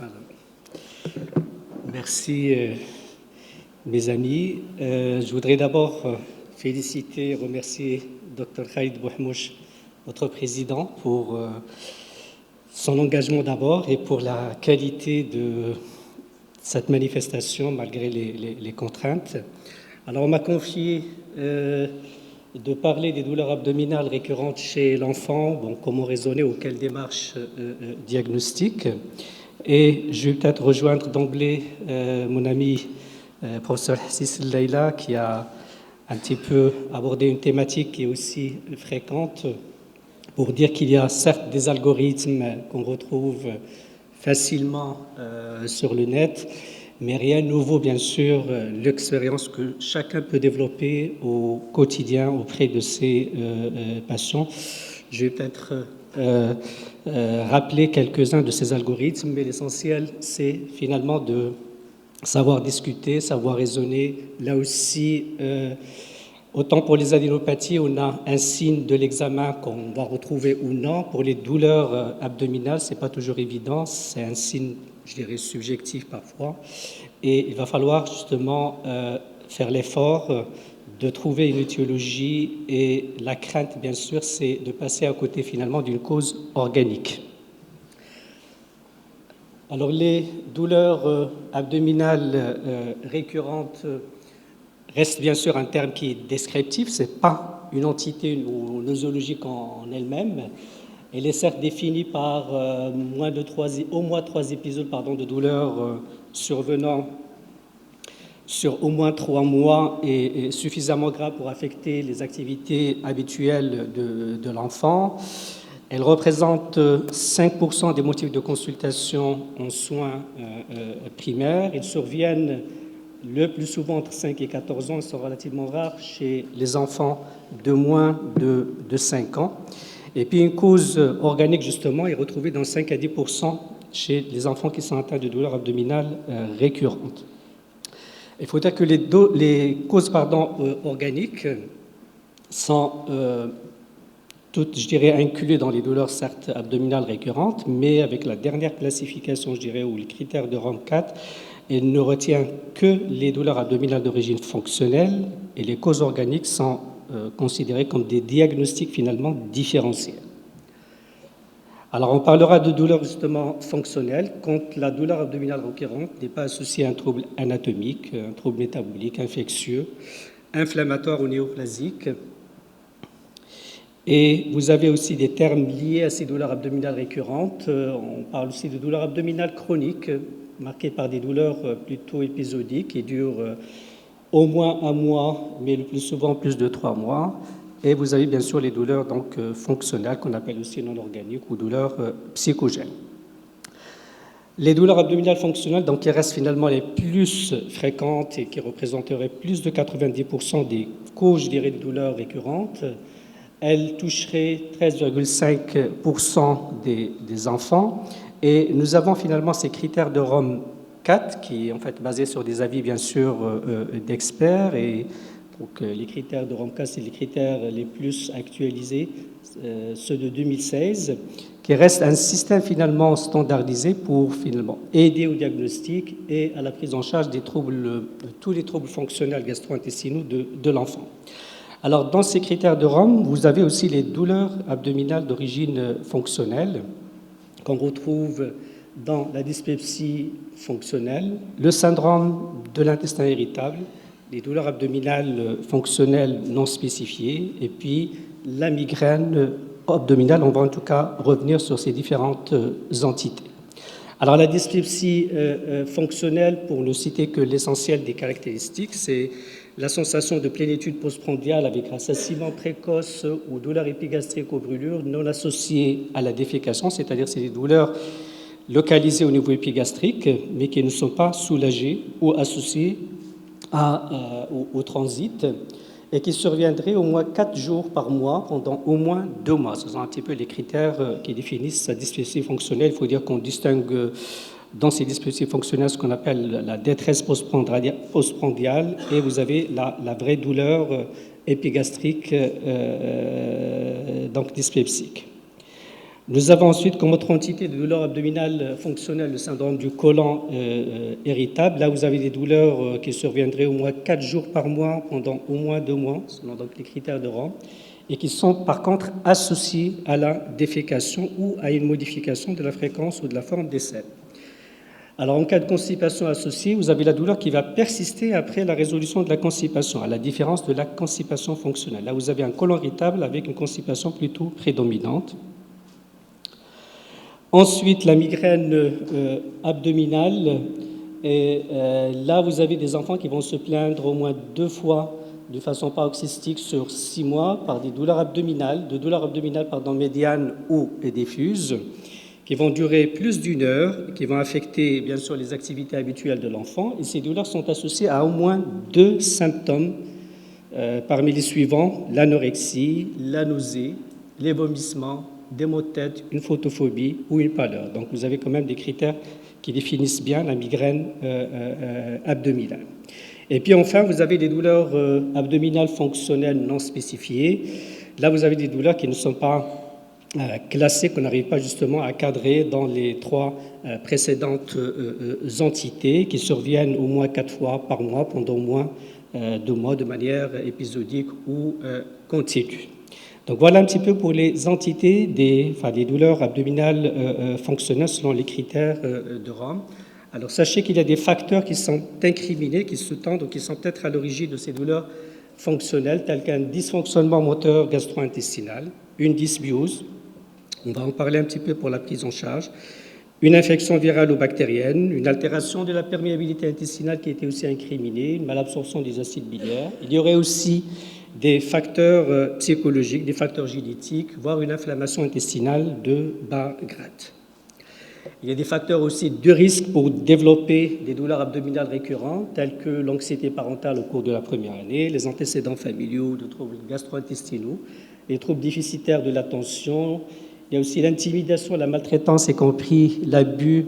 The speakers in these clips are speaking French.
Voilà. Merci, mes amis. Je voudrais d'abord féliciter et remercier Dr Khalid Bouhmouch, votre président, pour son engagement d'abord et pour la qualité de cette manifestation malgré les contraintes. Alors, on m'a confié de parler des douleurs abdominales récurrentes chez l'enfant, bon, comment raisonner ou quelle démarche diagnostique. Et je vais peut-être rejoindre d'emblée mon ami professeur Hassis Leila, qui a un petit peu abordé une thématique qui est aussi fréquente, pour dire qu'il y a certes des algorithmes qu'on retrouve facilement sur le net, mais rien de nouveau, bien sûr, l'expérience que chacun peut développer au quotidien auprès de ses patients. Je vais peut-être rappeler quelques-uns de ces algorithmes, mais l'essentiel, c'est finalement de savoir discuter, savoir raisonner. Là aussi, autant pour les adénopathies, on a un signe de l'examen qu'on va retrouver ou non. Pour les douleurs abdominales, ce n'est pas toujours évident, c'est un signe, je dirais, subjectif parfois. Et il va falloir justement faire l'effort de trouver une étiologie, et la crainte, bien sûr, c'est de passer à côté finalement d'une cause organique. Alors, les douleurs abdominales récurrentes restent bien sûr un terme qui est descriptif, ce n'est pas une entité nosologique en elle-même. Elle est certes définie par au moins 3 épisodes de douleurs survenant sur au moins 3 mois et suffisamment grave pour affecter les activités habituelles de l'enfant. Elle représente 5% des motifs de consultation en soins primaires. Ils surviennent le plus souvent entre 5 et 14 ans. Ils sont relativement rares chez les enfants de moins de 5 ans. Et puis une cause organique, justement, est retrouvée dans 5 à 10% chez les enfants qui sont atteints de douleurs abdominales récurrentes. Il faut dire que les causes organiques sont toutes, je dirais, incluses dans les douleurs, certes, abdominales récurrentes, mais avec la dernière classification, je dirais, ou le critère de Rome 4, elle ne retient que les douleurs abdominales d'origine fonctionnelle, et les causes organiques sont considérées comme des diagnostics finalement différentiels. Alors, on parlera de douleurs justement fonctionnelles quand la douleur abdominale récurrente n'est pas associée à un trouble anatomique, un trouble métabolique, infectieux, inflammatoire ou néoplasique. Et vous avez aussi des termes liés à ces douleurs abdominales récurrentes. On parle aussi de douleurs abdominales chroniques, marquées par des douleurs plutôt épisodiques qui durent au moins 1 mois, mais le plus souvent plus de 3 mois. Et vous avez bien sûr les douleurs fonctionnelles, qu'on appelle aussi non organiques, ou douleurs psychogènes. Les douleurs abdominales fonctionnelles, qui restent finalement les plus fréquentes et qui représenteraient plus de 90% des causes, je dirais, de douleurs récurrentes, elles toucheraient 13,5% des enfants. Et nous avons finalement ces critères de Rome 4, qui est en fait basé sur des avis, bien sûr, d'experts. Et donc, les critères de Rome 4, c'est les critères les plus actualisés, ceux de 2016, qui restent un système finalement standardisé pour finalement aider au diagnostic et à la prise en charge des troubles, tous les troubles fonctionnels gastro-intestinaux de l'enfant. Alors, dans ces critères de Rome, vous avez aussi les douleurs abdominales d'origine fonctionnelle qu'on retrouve dans la dyspepsie fonctionnelle, le syndrome de l'intestin irritable, les douleurs abdominales fonctionnelles non spécifiées, et puis la migraine abdominale. On va en tout cas revenir sur ces différentes entités. Alors, la dyspepsie fonctionnelle, pour ne citer que l'essentiel des caractéristiques, c'est la sensation de plénitude postprandiale avec rassasiement précoce ou douleurs épigastriques aux brûlures non associées à la défécation, c'est-à-dire c'est des douleurs localisées au niveau épigastrique, mais qui ne sont pas soulagées ou associées au transit, et qui surviendraient au moins 4 jours par mois pendant au moins 2 mois. Ce sont un petit peu les critères qui définissent sa dyspepsie fonctionnelle. Il faut dire qu'on distingue dans ces dyspepsies fonctionnelles ce qu'on appelle la détresse postprandiale, et vous avez la vraie douleur épigastrique, donc dyspepsique. Nous avons ensuite comme autre entité de douleur abdominale fonctionnelle le syndrome du côlon irritable. Là, vous avez des douleurs qui surviendraient au moins 4 jours par mois pendant au moins 2 mois, selon donc les critères de Rome, et qui sont par contre associées à la défécation ou à une modification de la fréquence ou de la forme des selles. Alors, en cas de constipation associée, vous avez la douleur qui va persister après la résolution de la constipation, à la différence de la constipation fonctionnelle. Là, vous avez un côlon irritable avec une constipation plutôt prédominante. Ensuite, la migraine abdominale. Et là, vous avez des enfants qui vont se plaindre au moins 2 fois de façon paroxystique sur 6 mois par des douleurs abdominales, médianes ou diffuses, qui vont durer plus d'1 heure, qui vont affecter bien sûr les activités habituelles de l'enfant. Et ces douleurs sont associées à au moins 2 symptômes, parmi les suivants: l'anorexie, la nausée, les vomissements, des maux de tête, une photophobie ou une pâleur. Donc vous avez quand même des critères qui définissent bien la migraine abdominale. Et puis enfin, vous avez des douleurs abdominales fonctionnelles non spécifiées. Là, vous avez des douleurs qui ne sont pas classées, qu'on n'arrive pas justement à cadrer dans les 3 précédentes entités, qui surviennent au moins 4 fois par mois pendant au moins 2 mois de manière épisodique ou continue. Donc voilà un petit peu pour les entités des douleurs abdominales fonctionnelles selon les critères de Rome. Alors sachez qu'il y a des facteurs qui sont incriminés, qui sous-tendent ou qui sont peut-être à l'origine de ces douleurs fonctionnelles, tels qu'un dysfonctionnement moteur gastro-intestinal, une dysbiose, on va en parler un petit peu pour la prise en charge, une infection virale ou bactérienne, une altération de la perméabilité intestinale qui était aussi incriminée, une malabsorption des acides biliaires. Il y aurait aussi des facteurs psychologiques, des facteurs génétiques, voire une inflammation intestinale de bas grade. Il y a des facteurs aussi de risque pour développer des douleurs abdominales récurrentes, tels que l'anxiété parentale au cours de la première année, les antécédents familiaux de troubles gastro-intestinaux, les troubles déficitaires de l'attention. Il y a aussi l'intimidation, la maltraitance, y compris l'abus,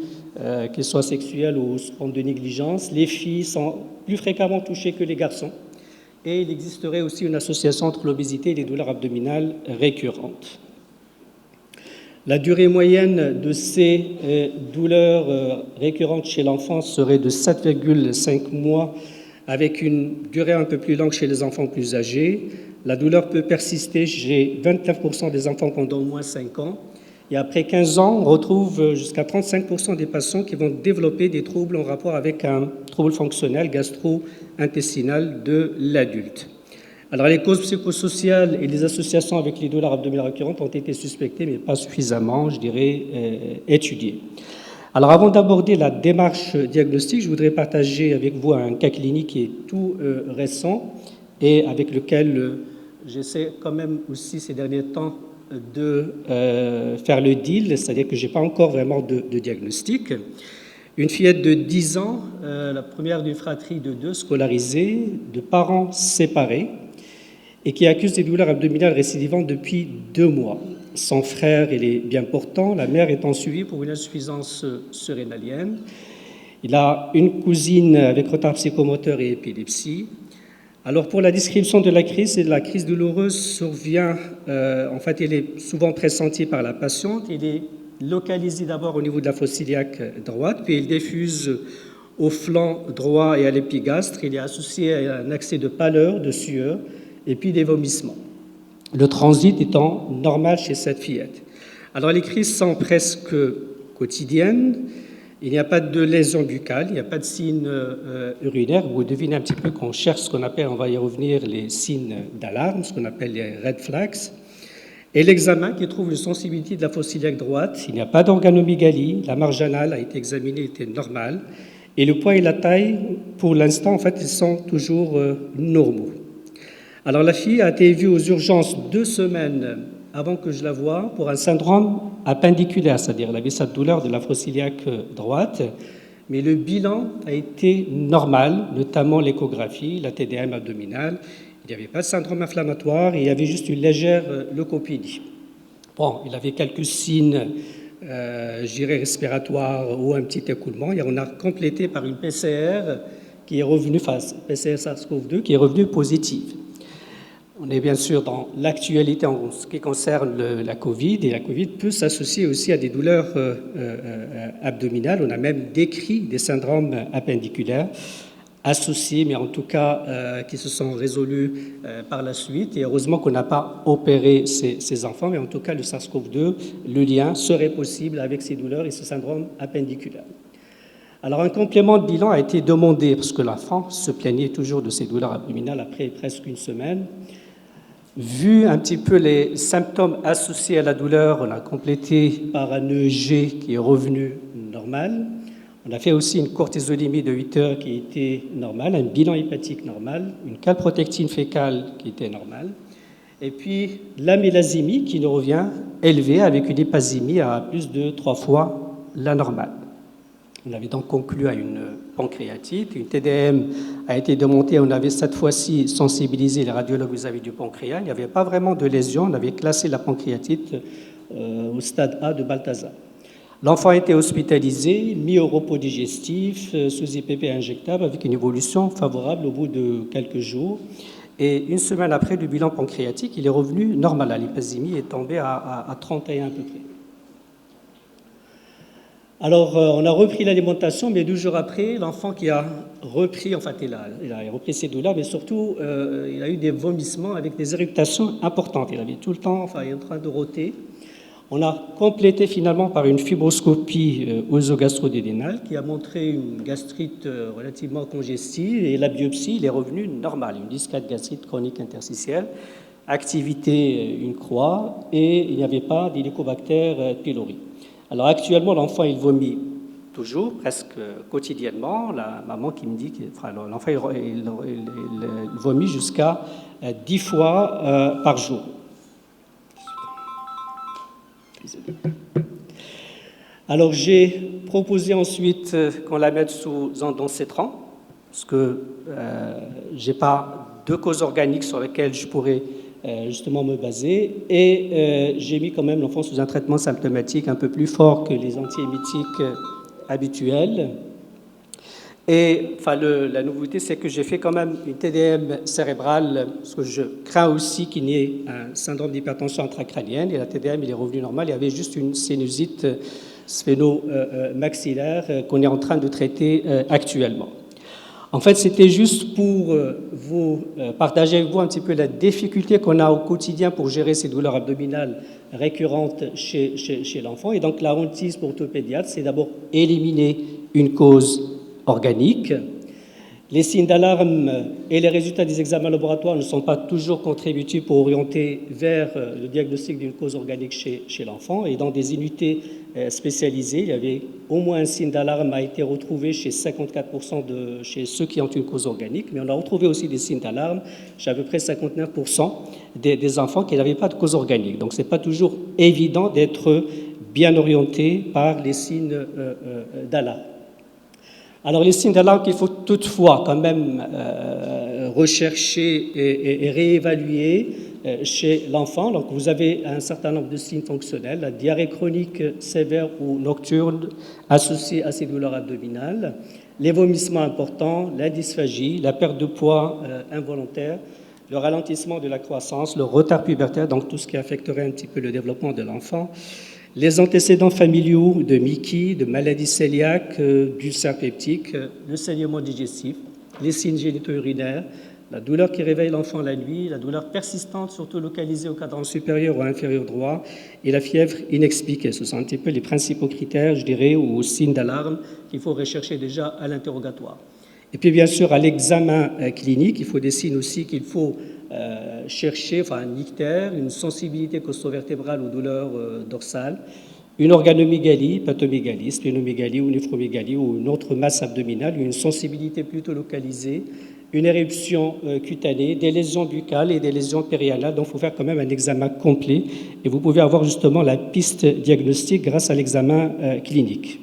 qu'il soit sexuel ou sous forme de négligence. Les filles sont plus fréquemment touchées que les garçons. Et il existerait aussi une association entre l'obésité et les douleurs abdominales récurrentes. La durée moyenne de ces douleurs récurrentes chez l'enfant serait de 7,5 mois, avec une durée un peu plus longue chez les enfants plus âgés. La douleur peut persister chez 29% des enfants pendant au moins 5 ans. Et après 15 ans, on retrouve jusqu'à 35% des patients qui vont développer des troubles en rapport avec un trouble fonctionnel gastro-intestinal de l'adulte. Alors, les causes psychosociales et les associations avec les douleurs abdominales récurrentes ont été suspectées, mais pas suffisamment, je dirais, étudiées. Alors, avant d'aborder la démarche diagnostique, je voudrais partager avec vous un cas clinique qui est tout récent et avec lequel j'essaie quand même aussi ces derniers temps de faire le deal, c'est-à-dire que je n'ai pas encore vraiment de diagnostic. Une fillette de 10 ans, la première d'une fratrie de 2, scolarisée, de parents séparés, et qui accuse des douleurs abdominales récidivantes depuis 2 mois. Son frère, il est bien portant, la mère étant suivie pour une insuffisance surrénalienne. Il a une cousine avec retard psychomoteur et épilepsie. Alors, pour la description de la crise douloureuse survient, en fait, elle est souvent pressentie par la patiente. Elle est localisée d'abord au niveau de la fosse iliaque droite, puis elle diffuse au flanc droit et à l'épigastre. Il est associé à un accès de pâleur, de sueur, et puis des vomissements. Le transit étant normal chez cette fillette. Alors, les crises sont presque quotidiennes. Il n'y a pas de lésion buccale, il n'y a pas de signes urinaires. Vous devinez un petit peu qu'on cherche ce qu'on appelle, on va y revenir, les signes d'alarme, ce qu'on appelle les red flags. Et l'examen qui trouve une sensibilité de la fosse iliaque droite, il n'y a pas d'organomégalie, la marge anale a été examinée, était normale. Et le poids et la taille, pour l'instant, en fait, ils sont toujours normaux. Alors, la fille a été vue aux urgences 2 semaines avant que je la voie pour un syndrome appendiculaire, c'est-à-dire elle avait cette douleur de la fosse iliaque droite, mais le bilan a été normal, notamment l'échographie, la TDM abdominale. Il n'y avait pas de syndrome inflammatoire, il y avait juste une légère leucopénie. Bon, il avait quelques signes, je dirais, respiratoires ou un petit écoulement, et on a complété par une PCR qui est revenue, PCR SARS-CoV-2 qui est revenue positive. On est bien sûr dans l'actualité en ce qui concerne la Covid, et la Covid peut s'associer aussi à des douleurs abdominales. On a même décrit des syndromes appendiculaires associés, mais en tout cas qui se sont résolus par la suite. Et heureusement qu'on n'a pas opéré ces enfants, mais en tout cas le SARS-CoV-2, le lien serait possible avec ces douleurs et ce syndrome appendiculaire. Alors un complément de bilan a été demandé parce que l'enfant se plaignait toujours de ses douleurs abdominales après presque une semaine. Vu un petit peu les symptômes associés à la douleur, on a complété par un EEG qui est revenu normal. On a fait aussi une cortisolémie de 8 heures qui était normale, un bilan hépatique normal, une calprotectine fécale qui était normale, et puis la mélasémie qui nous revient élevée avec une hépasémie à plus de 3 fois la normale. On avait donc conclu à une pancréatite. Une TDM a été démontée. On avait cette fois-ci sensibilisé les radiologues vis-à-vis du pancréas. Il n'y avait pas vraiment de lésion. On avait classé la pancréatite au stade A de Balthazar. L'enfant a été hospitalisé, mis au repos digestif, sous IPP injectable, avec une évolution favorable au bout de quelques jours. Et une semaine après le bilan pancréatique, il est revenu normal. L'hypasémie est tombée à 31 à peu près. Alors, on a repris l'alimentation, mais 12 jours après, l'enfant qui a repris, en fait, il a repris ses douleurs, mais surtout, il a eu des vomissements avec des éructations importantes. Il avait tout le temps, il est en train de rôter. On a complété finalement par une fibroscopie œsogastro-duodénale qui a montré une gastrite relativement congestive, et la biopsie, il est revenu normal, une discrète gastrite chronique interstitielle, activité, une croix, et il n'y avait pas d'hélicobacter pylori. Alors actuellement, l'enfant, il vomit toujours, presque quotidiennement. La maman qui me dit que l'enfant, il vomit jusqu'à 10 fois par jour. Alors j'ai proposé ensuite qu'on la mette sous ondansetron, parce que je n'ai pas de cause organique sur laquelle je pourrais justement me baser, et j'ai mis quand même l'enfant sous un traitement symptomatique un peu plus fort que les antiémétiques habituels. Et la nouveauté, c'est que j'ai fait quand même une TDM cérébrale, parce que je crains aussi qu'il y ait un syndrome d'hypertension intracrânienne, et la TDM, il est revenu normal. Il y avait juste une sinusite sphéno-maxillaire qu'on est en train de traiter actuellement. En fait, c'était juste pour vous partager avec vous un petit peu la difficulté qu'on a au quotidien pour gérer ces douleurs abdominales récurrentes chez l'enfant. Et donc, la hantise pour tout pédiatre, c'est d'abord éliminer une cause organique. Les signes d'alarme et les résultats des examens laboratoires ne sont pas toujours contributifs pour orienter vers le diagnostic d'une cause organique chez l'enfant. Et dans des unités spécialisées, il y avait au moins un signe d'alarme a été retrouvé chez 54% chez ceux qui ont une cause organique, mais on a retrouvé aussi des signes d'alarme chez à peu près 59% des enfants qui n'avaient pas de cause organique. Donc ce n'est pas toujours évident d'être bien orienté par les signes d'alarme. Alors, les signes d'alarme qu'il faut toutefois quand même rechercher et réévaluer chez l'enfant. Donc, vous avez un certain nombre de signes fonctionnels, la diarrhée chronique sévère ou nocturne associée à ces douleurs abdominales, les vomissements importants, la dysphagie, la perte de poids involontaire, le ralentissement de la croissance, le retard pubertaire, donc tout ce qui affecterait un petit peu le développement de l'enfant, les antécédents familiaux de Mickey, de maladies cœliaques, d'ulcères peptiques, le saignement digestif, les signes génito-urinaires, la douleur qui réveille l'enfant la nuit, la douleur persistante, surtout localisée au cadran supérieur ou inférieur droit, et la fièvre inexpliquée. Ce sont un petit peu les principaux critères, je dirais, ou signes d'alarme qu'il faut rechercher déjà à l'interrogatoire. Et puis, bien sûr, à l'examen clinique, il faut des signes aussi qu'il faut chercher, un ictère, une sensibilité costo-vertébrale aux douleurs dorsales, une organomégalie, pathomégalie, splénomégalie ou néphromégalie ou une autre masse abdominale, une sensibilité plutôt localisée, une éruption cutanée, des lésions buccales et des lésions périanales. Donc, il faut faire quand même un examen complet et vous pouvez avoir justement la piste diagnostique grâce à l'examen clinique.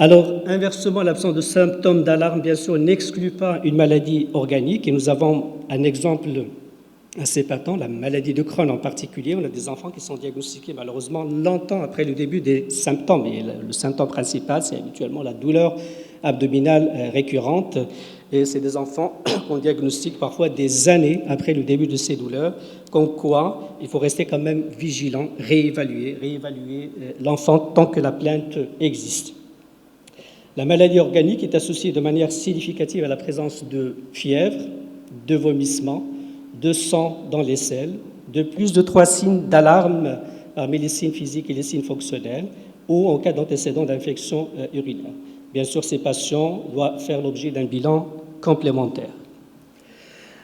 Alors, inversement, l'absence de symptômes d'alarme, bien sûr, n'exclut pas une maladie organique. Et nous avons un exemple assez patent, la maladie de Crohn en particulier. On a des enfants qui sont diagnostiqués malheureusement longtemps après le début des symptômes. Et le symptôme principal, c'est habituellement la douleur abdominale récurrente. Et c'est des enfants qu'on diagnostique parfois des années après le début de ces douleurs, comme quoi il faut rester quand même vigilant, réévaluer l'enfant tant que la plainte existe. La maladie organique est associée de manière significative à la présence de fièvre, de vomissements, de sang dans les selles, de plus de 3 signes d'alarme parmi les signes physiques et les signes fonctionnels, ou en cas d'antécédent d'infection urinaire. Bien sûr, ces patients doivent faire l'objet d'un bilan complémentaire.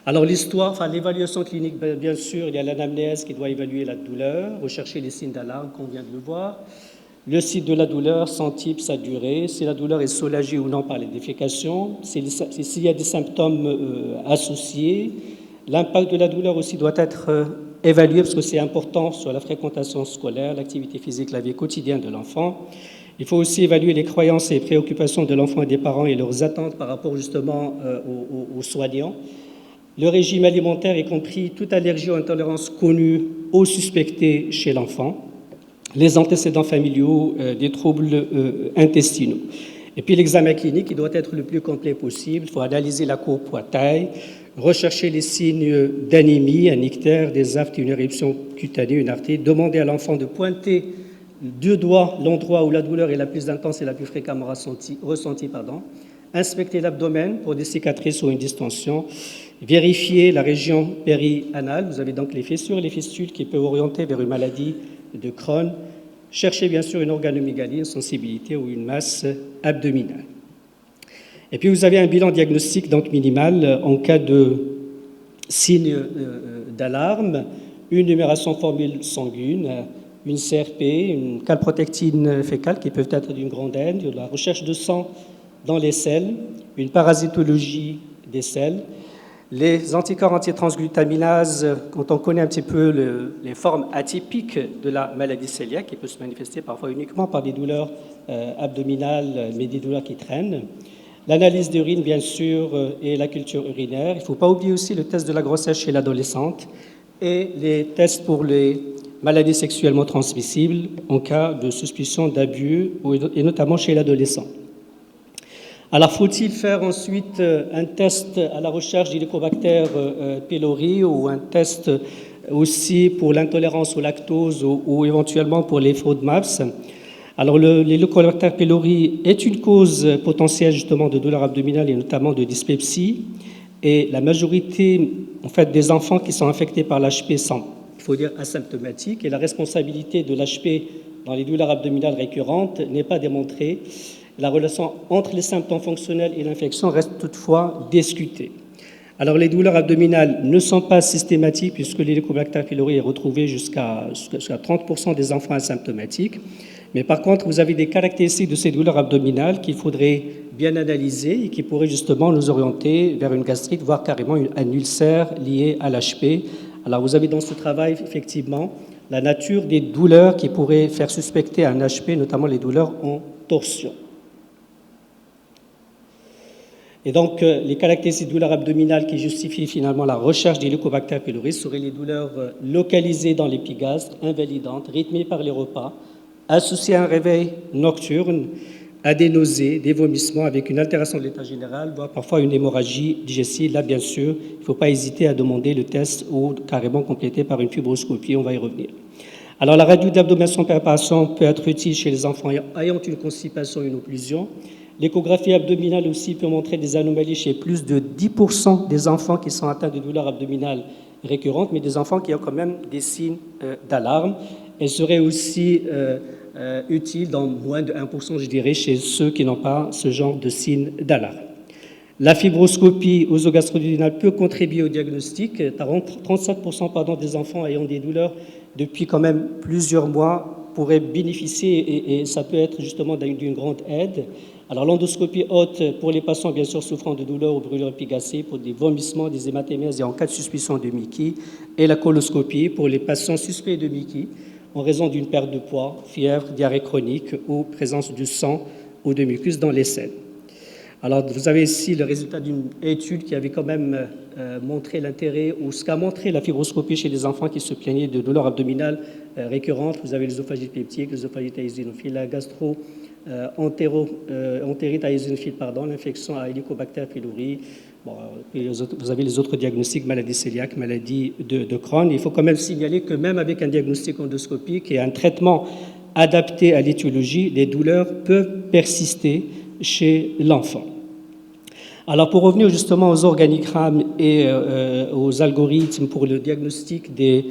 Alors l'évaluation clinique, bien sûr, il y a l'anamnèse qui doit évaluer la douleur, rechercher les signes d'alarme qu'on vient de le voir, le site de la douleur, son type, sa durée, si la douleur est soulagée ou non par les défécations, s'il y a des symptômes associés. L'impact de la douleur aussi doit être évalué parce que c'est important sur la fréquentation scolaire, l'activité physique, la vie quotidienne de l'enfant. Il faut aussi évaluer les croyances et préoccupations de l'enfant et des parents et leurs attentes par rapport justement aux soignants. Le régime alimentaire, y compris toute allergie ou intolérance connue ou suspectée chez l'enfant. Les antécédents familiaux, des troubles intestinaux. Et puis l'examen clinique, il doit être le plus complet possible. Il faut analyser la courbe poids-taille, rechercher les signes d'anémie, un ictère, des aphtes, une éruption cutanée, une arthrite, demander à l'enfant de pointer du doigt l'endroit où la douleur est la plus intense et la plus fréquemment ressentie, inspecter l'abdomen pour des cicatrices ou une distension, vérifier la région périanale, vous avez donc les fissures et les fistules qui peuvent orienter vers une maladie de Crohn, chercher bien sûr une organomégalie, une sensibilité ou une masse abdominale. Et puis vous avez un bilan diagnostique donc minimal en cas de signe d'alarme, une numération formule sanguine, une CRP, une calprotectine fécale qui peuvent être d'une grande aide, de la recherche de sang dans les selles, une parasitologie des selles, les anticorps antitransglutaminase, quand on connaît un petit peu les formes atypiques de la maladie cœliaque, qui peut se manifester parfois uniquement par des douleurs abdominales, mais des douleurs qui traînent. L'analyse d'urine, bien sûr, et la culture urinaire. Il ne faut pas oublier aussi le test de la grossesse chez l'adolescente et les tests pour les maladies sexuellement transmissibles en cas de suspicion d'abus, et notamment chez l'adolescent. Alors, faut-il faire ensuite un test à la recherche d'Helicobacter pylori ou un test aussi pour l'intolérance au lactose ou éventuellement pour les FODMAPs? Alors, l'Helicobacter pylori est une cause potentielle justement de douleurs abdominales et notamment de dyspepsie. Et la majorité en fait, des enfants qui sont infectés par l'HP sont, il faut dire, asymptomatiques. Et la responsabilité de l'HP dans les douleurs abdominales récurrentes n'est pas démontrée. La relation entre les symptômes fonctionnels et l'infection reste toutefois discutée. Alors, les douleurs abdominales ne sont pas systématiques puisque l'Helicobacter pylori est retrouvé jusqu'à 30% des enfants asymptomatiques. Mais par contre, vous avez des caractéristiques de ces douleurs abdominales qu'il faudrait bien analyser et qui pourraient justement nous orienter vers une gastrite, voire carrément un ulcère lié à l'HP. Alors, vous avez dans ce travail, effectivement, la nature des douleurs qui pourraient faire suspecter un HP, notamment les douleurs en torsion. Et donc, les caractéristiques de douleurs abdominales qui justifient finalement la recherche d'Helicobacter pylori seraient les douleurs localisées dans l'épigastre, invalidantes, rythmées par les repas, associées à un réveil nocturne, à des nausées, des vomissements avec une altération de l'état général, voire parfois une hémorragie digestive. Là, bien sûr, il ne faut pas hésiter à demander le test ou carrément complété par une fibroscopie, on va y revenir. Alors, la radio d'abdomen sans préparation peut être utile chez les enfants ayant une constipation et une occlusion. L'échographie abdominale aussi peut montrer des anomalies chez plus de 10% des enfants qui sont atteints de douleurs abdominales récurrentes, mais des enfants qui ont quand même des signes d'alarme. Elle serait aussi utile dans moins de 1%, je dirais, chez ceux qui n'ont pas ce genre de signes d'alarme. La fibroscopie œsogastro-duodénale peut contribuer au diagnostic. 37% des enfants ayant des douleurs depuis quand même plusieurs mois pourraient bénéficier, et ça peut être justement d'une grande aide. Alors, l'endoscopie haute pour les patients, bien sûr, souffrant de douleurs ou brûlures épigastries, pour des vomissements, des hématémèses et en cas de suspicion de Mickey, et la coloscopie pour les patients suspects de Mickey en raison d'une perte de poids, fièvre, diarrhée chronique ou présence du sang ou de mucus dans les selles. Alors, vous avez ici le résultat d'une étude qui avait quand même montré l'intérêt, ou ce qu'a montré la fibroscopie chez les enfants qui se plaignaient de douleurs abdominales récurrentes. Vous avez l'œsophagite peptique, l'œsophagite eosinophile, la gastro entérite à eosinophile, l'infection à Helicobacter pylori. Bon, vous avez les autres diagnostics, maladie cœliaque, maladie de Crohn. Il faut quand même signaler que même avec un diagnostic endoscopique et un traitement adapté à l'étiologie, les douleurs peuvent persister chez l'enfant. Alors pour revenir justement aux organigrammes et aux algorithmes pour le diagnostic des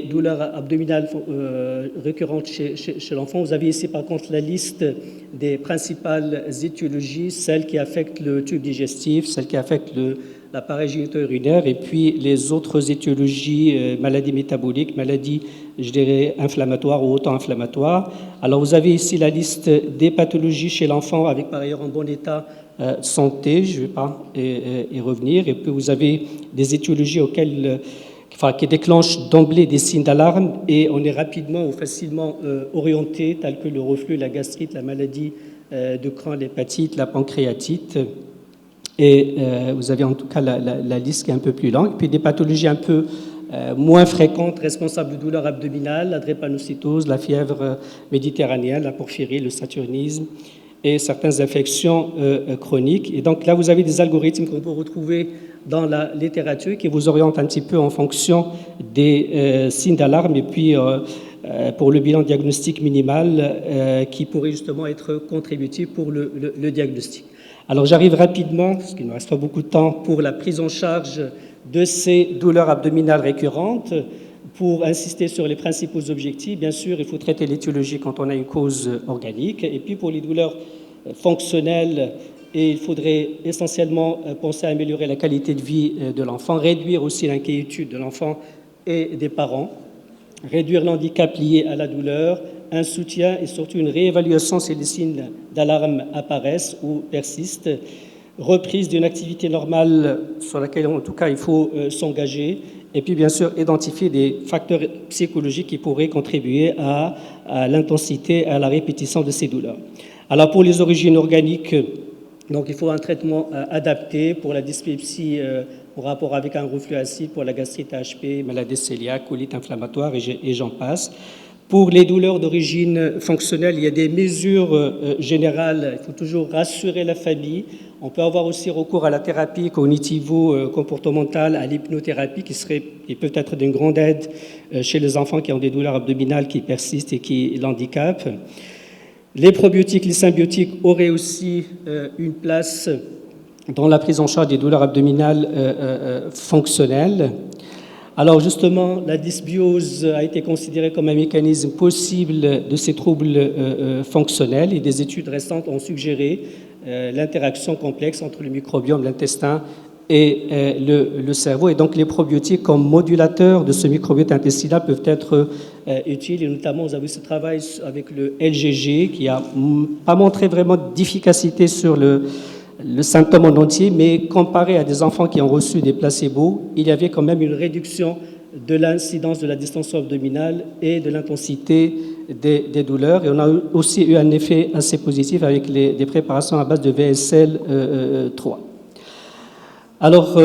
douleurs abdominales récurrentes chez l'enfant. Vous avez ici par contre la liste des principales étiologies, celles qui affectent le tube digestif, celles qui affectent l'appareil génito-urinaire et puis les autres étiologies, maladies métaboliques, maladies, je dirais, inflammatoires ou auto-inflammatoires. Alors vous avez ici la liste des pathologies chez l'enfant avec par ailleurs en bon état santé, je ne vais pas y revenir, et puis vous avez des étiologies auxquelles qui déclenchent d'emblée des signes d'alarme et on est rapidement ou facilement orienté, tels que le reflux, la gastrite, la maladie de Crohn, l'hépatite, la pancréatite. Et vous avez en tout cas la liste qui est un peu plus longue. Puis des pathologies un peu moins fréquentes, responsables de douleurs abdominales, la drépanocytose, la fièvre méditerranéenne, la porphyrie, le saturnisme et certaines infections chroniques. Et donc là, vous avez des algorithmes qu'on peut retrouver dans la littérature qui vous orientent un petit peu en fonction des signes d'alarme et puis pour le bilan diagnostique minimal qui pourrait justement être contributif pour le diagnostic. Alors j'arrive rapidement, parce qu'il ne reste pas beaucoup de temps, pour la prise en charge de ces douleurs abdominales récurrentes. Pour insister sur les principaux objectifs, bien sûr, il faut traiter l'étiologie quand on a une cause organique. Et puis pour les douleurs fonctionnelles, et il faudrait essentiellement penser à améliorer la qualité de vie de l'enfant, réduire aussi l'inquiétude de l'enfant et des parents, réduire l'handicap lié à la douleur, un soutien et surtout une réévaluation si les signes d'alarme apparaissent ou persistent, reprise d'une activité normale sur laquelle en tout cas il faut s'engager, et puis bien sûr identifier des facteurs psychologiques qui pourraient contribuer à l'intensité, à la répétition de ces douleurs. Alors pour les origines organiques, donc il faut un traitement adapté pour la dyspepsie en rapport avec un reflux acide, pour la gastrite HP, maladie cœliaque, colite inflammatoire et j'en passe. Pour les douleurs d'origine fonctionnelle, il y a des mesures générales. Il faut toujours rassurer la famille. On peut avoir aussi recours à la thérapie cognitivo-comportementale, à l'hypnothérapie qui peut être d'une grande aide chez les enfants qui ont des douleurs abdominales qui persistent et qui l'handicapent. Les probiotiques, les symbiotiques auraient aussi une place dans la prise en charge des douleurs abdominales fonctionnelles. Alors justement, la dysbiose a été considérée comme un mécanisme possible de ces troubles fonctionnels et des études récentes ont suggéré l'interaction complexe entre le microbiome, l'intestin et le cerveau. Et donc les probiotiques comme modulateurs de ce microbiote intestinal peuvent être utiles. Et notamment, vous avez ce travail avec le LGG qui n'a pas montré vraiment d'efficacité sur le symptôme en entier, mais comparé à des enfants qui ont reçu des placebos, il y avait quand même une réduction de l'incidence de la distension abdominale et de l'intensité des douleurs. Et on a aussi eu un effet assez positif avec des préparations à base de VSL3. Alors,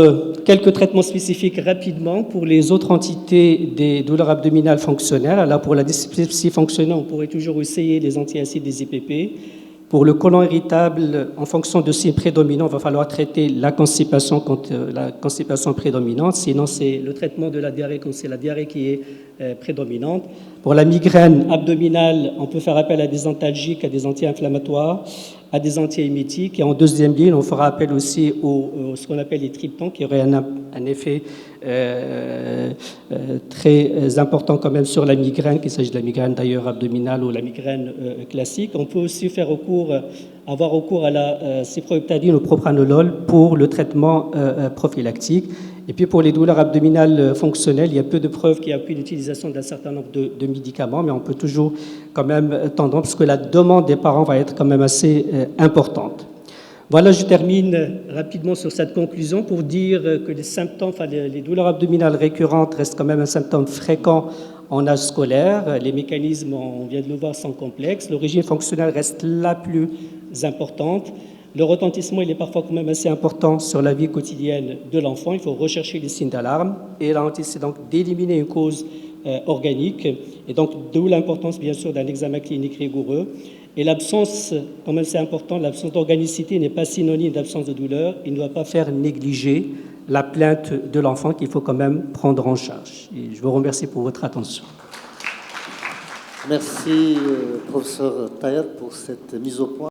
quelques traitements spécifiques rapidement pour les autres entités des douleurs abdominales fonctionnelles. Alors, pour la dyspepsie fonctionnelle, on pourrait toujours essayer les antiacides des IPP. Pour le côlon irritable, en fonction de signes prédominants, il va falloir traiter la constipation contre la constipation prédominante. Sinon, c'est le traitement de la diarrhée quand c'est la diarrhée qui est prédominante. Pour la migraine abdominale, on peut faire appel à des antalgiques, à des anti-inflammatoires, à des antiémétiques. Et en deuxième ligne, on fera appel aussi ce qu'on appelle les triptans, qui auraient un effet très important quand même sur la migraine, qu'il s'agit de la migraine d'ailleurs abdominale ou la migraine classique. On peut aussi avoir recours à la cyproheptadine ou propranolol pour le traitement prophylactique. Et puis pour les douleurs abdominales fonctionnelles, il y a peu de preuves qui appuient l'utilisation d'un certain nombre de médicaments, mais on peut toujours quand même tendre, parce que la demande des parents va être quand même assez importante. Voilà, je termine rapidement sur cette conclusion pour dire que les symptômes, les douleurs abdominales récurrentes restent quand même un symptôme fréquent en âge scolaire. Les mécanismes, on vient de le voir, sont complexes. L'origine fonctionnelle reste la plus importante. Le retentissement, il est parfois quand même assez important sur la vie quotidienne de l'enfant. Il faut rechercher les signes d'alarme. Et l'anti, c'est donc d'éliminer une cause organique. Et donc, d'où l'importance, bien sûr, d'un examen clinique rigoureux. Et l'absence, quand même c'est important, l'absence d'organicité n'est pas synonyme d'absence de douleur. Il ne doit pas faire négliger la plainte de l'enfant qu'il faut quand même prendre en charge. Et je vous remercie pour votre attention. Merci, professeur Taher, pour cette mise au point.